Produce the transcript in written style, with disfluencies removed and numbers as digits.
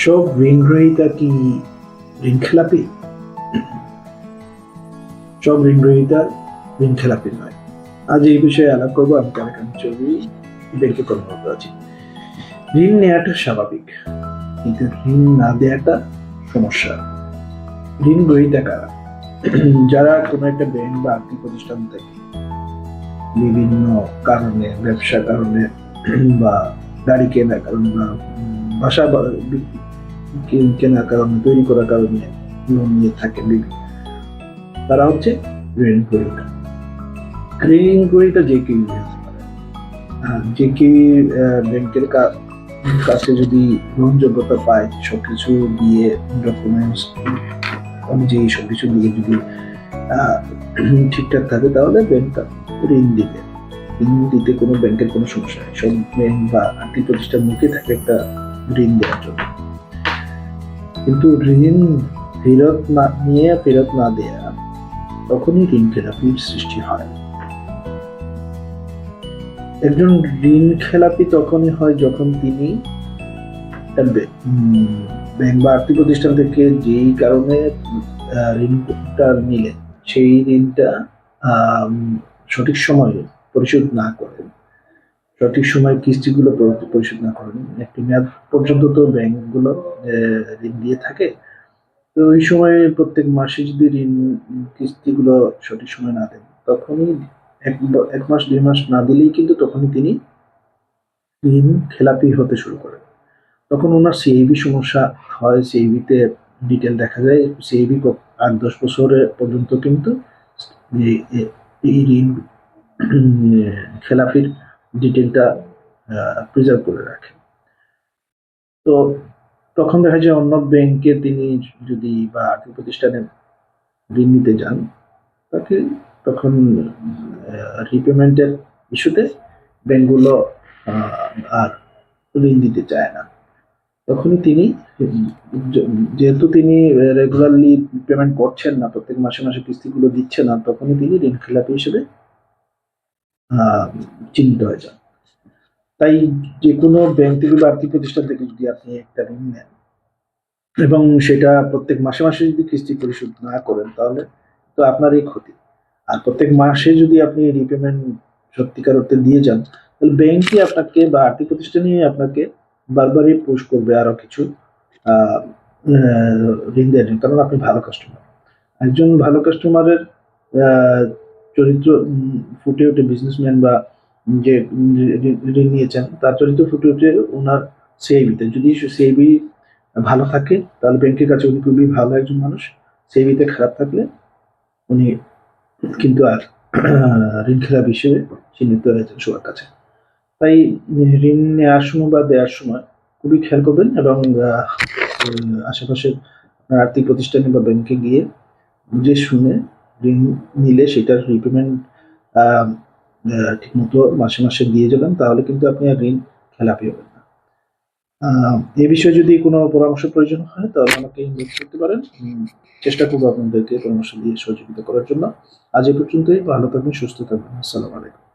সব ঋণগ্রহীতা কি ঋণ খেলাপি? সব ঋণগ্রহীতা ঋণ খেলাপি নয়। আজ এই বিষয়ে আলাপ করবো। আমি কালেকান চৌধুরী, ব্যাংকে কর্মরত আছি। ঋণ নেওয়াটা স্বাভাবিক, কিন্তু ঋণ না দেওয়াটা সমস্যা। ঋণ গ্রহীতা কারা? যারা কোনো একটা ব্যাংক বা আর্থিক প্রতিষ্ঠান থেকে বিভিন্ন কারণে, ব্যবসা কারণে বা গাড়ি কেনার কারণে বা বাসা কেনার কারণে, তৈরি করার কারণে লোন নিয়ে থাকে, তারা হচ্ছে ঋণ গ্রহীতা। ঋণ গ্রহীতা যে কেউ হতে পারে। যে কেউ ব্যাংকের কাছে যদি গ্রহণযোগ্যতা পায়, সবকিছু দিয়ে, ডকুমেন্টস অনুযায়ী সবকিছু দিয়ে যদি ঠিকঠাক থাকে, তাহলে ব্যাংক ঋণ দিবে। ঋণ দিতে কোনো ব্যাংকের কোনো সমস্যা নেই। সব ব্যাংক বা আর্থিক প্রতিষ্ঠান মুখে থাকে একটা ঋণ দেওয়ার জন্য। কিন্তু ঋণ ফেরত না দেয়া, তখনই ঋণ খেলাপির সৃষ্টি হয়। একজন ঋণ খেলাপি তখনই হয় যখন তিনি ব্যাংক বা আর্থিক প্রতিষ্ঠান থেকে যেই কারণে ঋণটা নিলেন, সেই ঋণটা সঠিক সময়ে পরিশোধ না করেন, সঠিক সময় কিস্তিগুলো পরিশোধ না করেন। একটি মেয়াদ পর্যন্ত তো ব্যাংকগুলো ঋণ দিয়ে থাকে। তো ওই সময় প্রত্যেক মাসে যদি ঋণ কিস্তিগুলো সঠিক সময় না দেন, তখনই এক মাস 2 মাস না দিলেই কিন্তু তখনই তিনি ঋণ খেলাপি হতে শুরু করেন। তখন ওনার সিএবি সমস্যা হয়। সিএবিতে ডিটেল দেখা যায়। সিএবি 8-10 বছরের পর্যন্ত কিন্তু এই ঋণ খেলাপির ডিটেলটা প্রিজার্ভ করে রাখে। তো তখন দেখা যায় অন্য ব্যাংকে তিনি যদি বা আর্থিক প্রতিষ্ঠানে ঋণ নিতে যান, তাকে তখন রিপেমেন্টের ইস্যুতে ব্যাংকগুলো আর ঋণ দিতে চায় না। তখনই তিনি, যেহেতু তিনি রেগুলারলি পেমেন্ট করছেন না, প্রত্যেক মাসে মাসে কিস্তিগুলো দিচ্ছে না, তখনই তিনি ঋণ খেলাপি হিসেবে চিহ্নিত হয়ে যান। তাই যে কোনো ব্যাংক থেকে বা আর্থিক প্রতিষ্ঠান থেকে যদি আপনি একটা ঋণ নেন এবং সেটা প্রত্যেক মাসে মাসে যদি কিস্তি পরিশোধ না করেন, তাহলে তো আপনারই ক্ষতি। আর প্রত্যেক মাসে যদি আপনি রিপেমেন্ট সত্যিকার অর্থে দিয়ে যান, তাহলে ব্যাংকই আপনাকে বা আর্থিক প্রতিষ্ঠানই আপনাকে বারবারই পুশ করবে আরো কিছু ঋণ দেওয়ার জন্য, কারণ আপনি ভালো কাস্টমার। একজন ভালো কাস্টমারের চরিত্র ফুটে ওঠে, বিজনেসম্যান বা যে ঋণ নিয়েছেন তার চরিত্র ফুটে ওঠে ওনার সিআইবিতে। যদি সিআইবি ভালো থাকে, তাহলে ব্যাংকের কাছে উনি খুবই ভালো একজন মানুষ। সিআইবিতে খারাপ থাকলে উনি কিন্তু আর ঋণ খেলাপি হিসেবে চিহ্নিত হয়েছেন সবার কাছে। তাই ঋণ নেওয়ার সময় বা দেওয়ার সময় খুবই খেয়াল করবেন এবং আশেপাশের আর্থিক প্রতিষ্ঠানে বা ব্যাংকে গিয়ে বুঝে শুনে ঋণ নিলে সেটার রিপেমেন্ট ঠিক মতো মাসে মাসে দিয়ে যাবেন, তাহলে কিন্তু আপনি আর ঋণ খেলাপি হবেন না। এ বিষয়ে যদি কোনো পরামর্শ প্রয়োজন হয়, তাহলে আমাকে ইনবক্স করতে পারেন। চেষ্টা করবো আপনাদেরকে পরামর্শ দিয়ে সহযোগিতা করার জন্য। আজ এ পর্যন্তই। ভালো থাকবেন, সুস্থ থাকবেন। আসসালামু আলাইকুম।